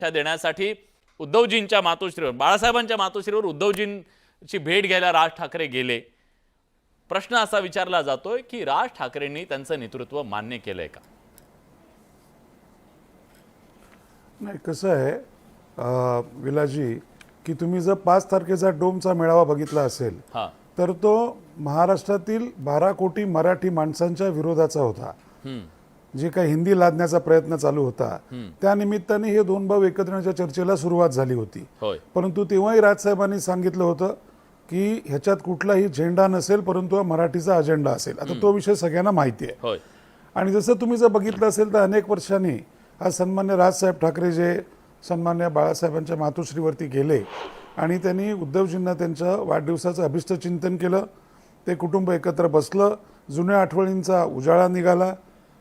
देण्यासाठी उद्धवजींच्या मातोश्रीवर, बाळासाहेबांच्या मातोश्रीवर उद्धवजींची भेट घ्यायला राज ठाकरे गेले. प्रश्न असा विचारला जातोय की राज ठाकरेंनी त्यांचं नेतृत्व मान्य केलंय का? नाही, कसं आहे विलाजी, की तुम्ही जर 5 तारखेचा डोमचा मेळावा बघितला असेल तर तो महाराष्ट्रातील 12 कोटी मराठी माणसांच्या विरोधाचा होता. जे काही हिंदी लादण्याचा प्रयत्न चालू होता त्या निमित्ताने हे दोन भाऊ एकत्र येण्याच्या चर्चेला सुरुवात झाली होती. परंतु तेव्हाही राजसाहेबांनी सांगितलं होतं की ह्याच्यात कुठलाही झेंडा नसेल, परंतु हा मराठीचा अजेंडा असेल. आता तो विषय सगळ्यांना माहिती आहे. आणि जसं तुम्ही जर बघितलं असेल तर अनेक वर्षांनी आज सन्मान्य राजसाहेब ठाकरे जे सन्मान्य बाळासाहेबांच्या मातोश्रीवरती गेले आणि त्यांनी उद्धवजींना त्यांच्या वाढदिवसाचं अभिष्ट चिंतन केलं. ते कुटुंब एकत्र बसलं, जुन्या आठवणींचा उजाळा निघाला,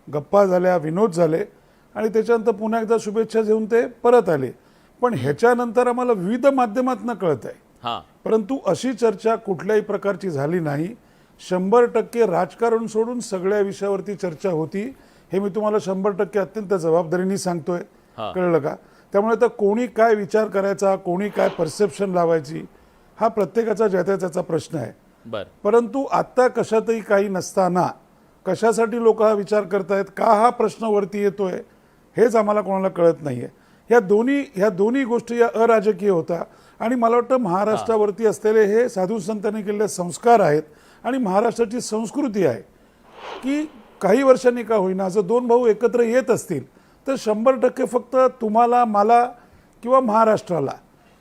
गप्पा झाल्या, विनोद झाले आणि त्याच्यानंतर पुन्हा एकदा शुभेच्छा देऊन ते परत आले. पण ह्याच्यानंतर आम्हाला विविध माध्यमातून कळत आहे, परंतु अशी चर्चा कुठल्याही प्रकारची झाली नाही. 100% राजकारण सोडून सगळ्या विषयावरती चर्चा होती. हे मी तुम्हाला 100% अत्यंत जबाबदारीने सांगतोय, कळलं का? त्यामुळे आता कोणी काय विचार करायचा, कोणी काय परसेप्शन लावायची, हा प्रत्येकाचा ज्याचा त्याचा प्रश्न आहे. परंतु आता कशातही काही नसताना कशासाठी लोक हा विचार करतायत, का हा प्रश्न वरती येतोय, हेच आम्हाला कोणाला कळत नाहीये. ह्या दोन्ही गोष्टी या अराजकीय होता आणि मला वाटतं महाराष्ट्रावरती असलेले हे साधू संतांनी केलेले संस्कार आहेत आणि महाराष्ट्राची संस्कृती आहे की काही वर्षांनी का होईना जर दोन भाऊ एकत्र येत असतील तर 100% फक्त तुम्हाला, मला किंवा महाराष्ट्राला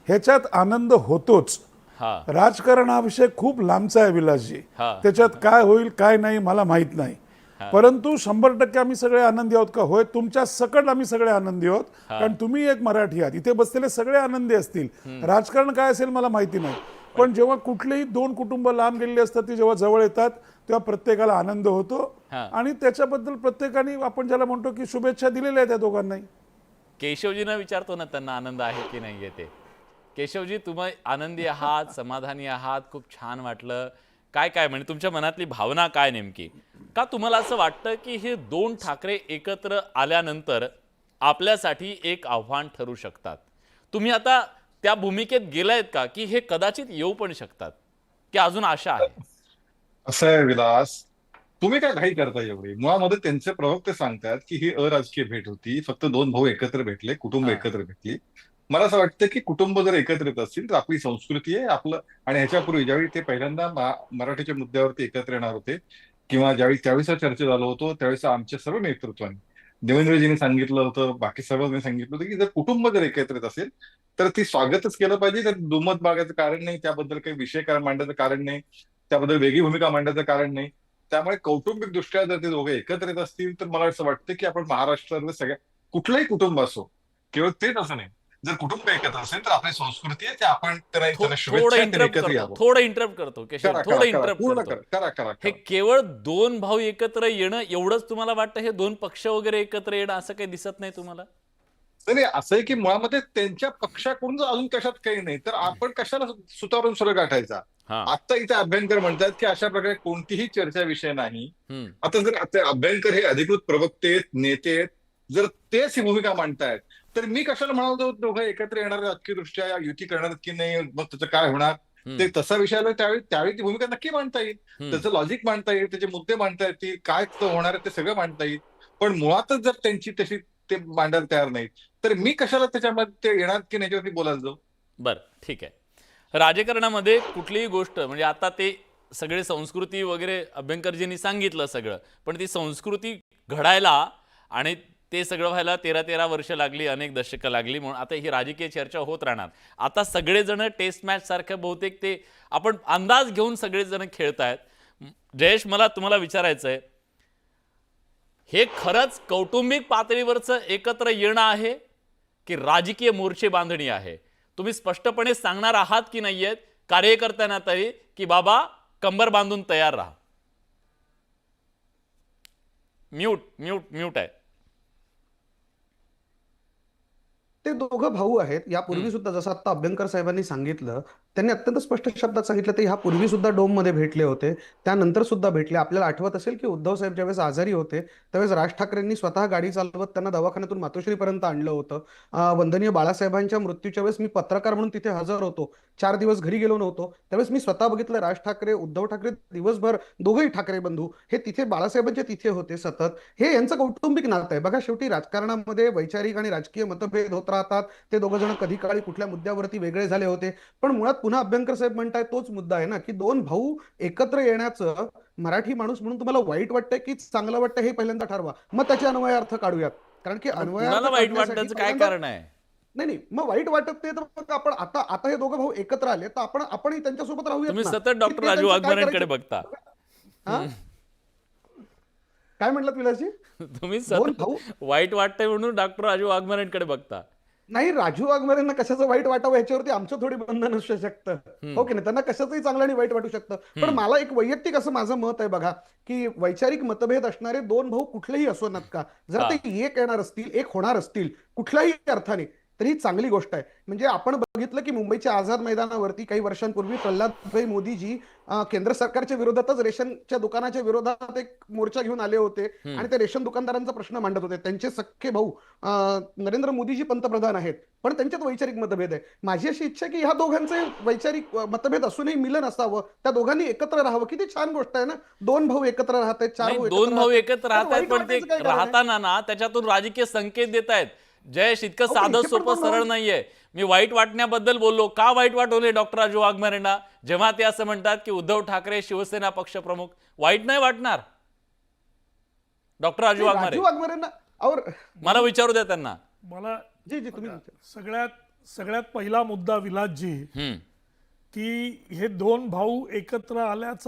ह्याच्यात आनंद होतोच. राजकारण हा विषय खूप लांबचा आहे विलासजी, त्याच्यात काय होईल काय नाही मला माहित नाही. परंतु 100% आम्ही सगळे आनंदी आहोत का? होय, तुमच्या सकट आम्ही सगळे आनंदी आहोत, कारण तुम्ही एक मराठी आहात. इथे बसलेले सगळे आनंदी असतील. राजकारण काय असेल मला माहिती नाही, पण जेव्हा कुठलेही दोन कुटुंब लांब गेलेली असतात ती जेव्हा जवळ येतात तेव्हा प्रत्येकाला आनंद होतो आणि त्याच्याबद्दल प्रत्येकाने आपण ज्याला म्हणतो की शुभेच्छा दिलेल्या आहेत त्या दोघांनाही. केशवजींना विचारतो ना त्यांना आनंद आहे की नाही येते. केशवजी, तुम्ही आनंदी आहात, समाधानी आहात, खूप छान वाटलं. काय काय म्हणजे तुमच्या मनातली भावना काय नेमकी? का तुम्हाला असं वाटतं की हे दोन ठाकरे एकत्र आल्यानंतर आपल्यासाठी एक आव्हान ठरू शकतात? तुम्ही आता त्या भूमिकेत गेलायत का की हे कदाचित येऊ पण शकतात, की अजून आशा आहे? असं आहे विलास, तुम्ही काय घाई करताय एवढी? मुळामध्ये त्यांचे प्रवक्ते सांगतात की ही अराजकीय भेट होती, फक्त दोन भाऊ एकत्र भेटले, कुटुंब एकत्र भेटली. मला असं वाटतं की कुटुंब जर एकत्रित असतील तर आपली संस्कृती आहे आपलं. आणि ह्याच्यापूर्वी ज्यावेळी ते पहिल्यांदा मराठीच्या मुद्द्यावरती एकत्र येणार होते किंवा त्यावेळेस चर्चा झालो होतो त्यावेळेस आमच्या सर्व नेतृत्वाने, देवेंद्रजींनी सांगितलं होतं, बाकी सर्वांनी सांगितलं होतं की जर कुटुंब जर एकत्रित असेल तर ती स्वागतच केलं पाहिजे. त्यात दुमत बागायचं कारण नाही, त्याबद्दल काही विषय मांडायचं कारण नाही, त्याबद्दल वेगळी भूमिका मांडायचं कारण नाही. त्यामुळे कौटुंबिक दृष्ट्या जर ते दोघे एकत्रित असतील तर मला असं वाटतं की आपण महाराष्ट्रातलं सगळ्या कुठलंही कुटुंब असो, केवळ तेच असं नाही, जर कुटुंब एकत्र असेल तर आपली संस्कृती आहे ते आपण त्याला शुभेच्छा एकत्र यावं. थोडं इंटरप्ट करतो केशव, थोडं इंटरप्ट करा. हे केवळ दोन भाऊ एकत्र येणं एवढंच तुम्हाला वाटतं? हे दोन पक्ष वगैरे एकत्र येणं असं काही दिसत नाही तुम्हाला? नाही, असं आहे की मुळामध्ये त्यांच्या पक्षाकडून अजून कशात काही नाही तर आपण कशाला सुतारून सुर गाठायचा. आता इथे अभ्यंकर म्हणतात की अशा प्रकारे कोणतीही चर्चा विषय नाही. आता जर अभ्यंकर हे अधिकृत प्रवक्ते नेते जर तेच ही भूमिका मांडतायत तर मी कशाला म्हणालो दोघं एकत्र येणार राजकीय दृष्ट्या युती करणार की नाही, मग त्याचं काय होणार ते तसा विषयाला त्यावेळी ती भूमिका नक्की मांडता येईल, त्याचं लॉजिक मांडता येईल, त्याचे मुद्दे मांडता येतील, काय होणार आहे ते सगळं मांडता येईल. पण मुळातच जर त्यांची तशी ते मांडायला तयार नाहीत तर मी कशाला त्याच्यामध्ये ते येणार की नाही बोलायला जाऊ? बरं, ठीक आहे. राजकारणामध्ये कुठलीही गोष्ट म्हणजे आता ते सगळे संस्कृती वगैरे अभ्यंकरजींनी सांगितलं सगळं, पण ती संस्कृती घडायला आणि ते सगळं व्हायला 13-13 वर्ष लागली, अनेक दशकं लागली. म्हणून आता ही राजकीय चर्चा होत राहणार. आता सगळेजण टेस्ट मॅच सारखं बहुतेक ते आपण अंदाज घेऊन सगळेजण खेळतायत. जयेश, मला तुम्हाला विचारायचं आहे, हे खरंच कौटुंबिक पातळीवरचं एकत्र येणं आहे की राजकीय मोर्चे बांधणी आहे? तुम्ही स्पष्टपणे सांगणार आहात की नाहीयेत कार्यकर्त्यांना तरी, की बाबा कंबर बांधून तयार राहा? म्यूट आहे. ते दोघं भाऊ आहेत. यापूर्वी सुद्धा जसं आता अभ्यंकर साहेबांनी सांगितलं, त्यांनी अत्यंत स्पष्ट शब्दात सांगितलं ते ह्यापूर्वी सुद्धा डोममध्ये भेटले होते, त्यानंतर सुद्धा भेटले. आपल्याला आठवत असेल की उद्धव साहेब ज्यावेळेस आजारी होते त्यावेळेस राज ठाकरेंनी स्वतः गाडी चालवत त्यांना दवाखान्यातून मातोश्रीपर्यंत आणलं होतं. वंदनीय बाळासाहेबांच्या मृत्यूच्या वेळेस मी पत्रकार म्हणून तिथे हजर होतो, 4 दिवस घरी गेलो नव्हतो. त्यावेळेस मी स्वतः बघितलं राज ठाकरे, उद्धव ठाकरे दिवसभर, दोघंही ठाकरे बंधू हे तिथे बाळासाहेबांच्या तिथे होते सतत. हे यांचं कौटुंबिक नातं आहे. बघा, शेवटी राजकारणामध्ये वैचारिक आणि राजकीय मतभेद होत राहतात. ते दोघं जण कधी काळी कुठल्या मुद्द्यावरती वेगळे झाले होते, पण मुळात पुन्हा अभ्यंकर साहेब म्हणताय तोच मुद्दा आहे ना, की दोन भाऊ एकत्र येण्याचं मराठी माणूस म्हणून तुम्हाला वाईट वाटतंय की चांगलं वाटतंय हे पहिल्यांदा ठरवा, मग त्याचे अन्वयार्थ काढूयात. कारण की कुणाला वाईट वाटण्याचं काय कारण आहे? नाही नाही, मग वाईट वाटत नाही तर मग आपण आता आता हे दोघं भाऊ एकत्र आले तर आपणही त्यांच्यासोबत राहूयात तुम्ही ना. सतत की डॉक्टर ते राजू त्यांचं काय वाघमारेंकडे करायचं? बघता. हा? काय म्हटलं विलासजी? तुम्ही दोन सतत भाऊ वाईट वाटतंय म्हणून डॉक्टर राजू वाघमारेंकडे बघता. नाही, राजू वाघमारेंना कशाचं वाईट वाटावं याच्यावरती आमचं थोडी बंधन असू शकतं, हो की नाही? त्यांना कशाचंही चांगलं आणि वाईट वाटू शकतं. पण मला एक वैयक्तिक असं माझं मत आहे बघा, की वैचारिक मतभेद असणारे दोन भाऊ कुठलेही असो नात का, जर ते एक येणार असतील, एक होणार असतील कुठल्याही अर्थाने, तर ही चांगली गोष्ट आहे. म्हणजे आपण बघितलं की मुंबईच्या आझाद मैदानावरती काही वर्षांपूर्वी प्रल्हादभाई मोदीजी केंद्र सरकारच्या विरोधातच रेशनच्या दुकानाच्या विरोधात एक मोर्चा घेऊन आले होते आणि ते रेशन दुकानदारांचा प्रश्न मांडत होते. त्यांचे सख्खे भाऊ नरेंद्र मोदीजी पंतप्रधान आहेत, पण त्यांच्यात वैचारिक मतभेद आहे. माझी अशी इच्छा आहे की ह्या दोघांचे वैचारिक मतभेद असूनही मिलन असावं, त्या दोघांनी एकत्र राहावं. किती छान गोष्ट आहे ना, दोन भाऊ एकत्र राहत आहेत, चार नाही, भाऊ दोन भाऊ राहतायत. एकत्र तर राहतात, वाईट पण ते वाटायचं काय कारण आहे? राहताना ना त्याच्यातून राजकीय संकेत देत आहेत. जयेश, इतकं पण साधं इथे पण सोपं दोन सरळ भाऊ- नाहीये. मी वाईट वाटण्याबद्दल बोललो. का वाईट वाटवले डॉक्टर राजू वाघमारेंना, जेव्हा ते असं म्हणतात की उद्धव ठाकरे शिवसेना पक्षप्रमुख? वाईट नाही वाटणार डॉक्टर राजू वाघमारे? राजू वाघमारेंना और मला विचारू द्या त्यांना. मला जी जी तुम्ही विचारा. सगळ्यात पहिला मुद्दा विलासजी, हम्म की हे दोन भाऊ एकत्र आल्याचा